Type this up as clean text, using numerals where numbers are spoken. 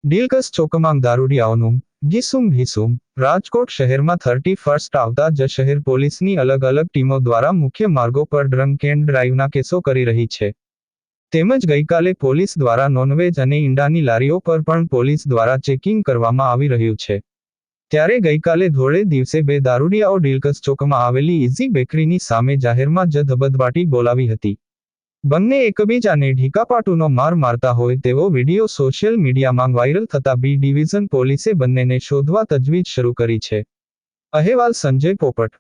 ડીલકસ ચોકમાં દારૂડિયાઓનું ઘીસુમ રાજકોટ શહેરમાં 31st આવતા જ શહેર પોલીસની અલગ અલગ ટીમો દ્વારા મુખ્ય માર્ગો પર ડ્રંક એન્ડ ડ્રાઈવના કેસો કરી રહી છે. તેમજ ગઈકાલે પોલીસ દ્વારા નોનવેજ અને ઈંડાની લારીઓ પર પણ પોલીસ દ્વારા ચેકિંગ કરવામાં આવી રહ્યું છે. ત્યારે ગઈકાલે ધોળે દિવસે બે દારૂડિયાઓ ડીલકસ ચોકમાં આવેલી ઇઝી બેકરીની સામે જાહેરમાં જ ધબધબાટી બોલાવી હતી. બંને એકબીજાને ઢીકાપાટુનો માર મારતા હોય તેવો વિડીયો સોશિયલ મીડિયામાં વાયરલ થતા બી ડિવિઝન પોલીસે બંનેને શોધવા તજવીજ શરૂ કરી છે. અહેવાલ સંજય પોપટ.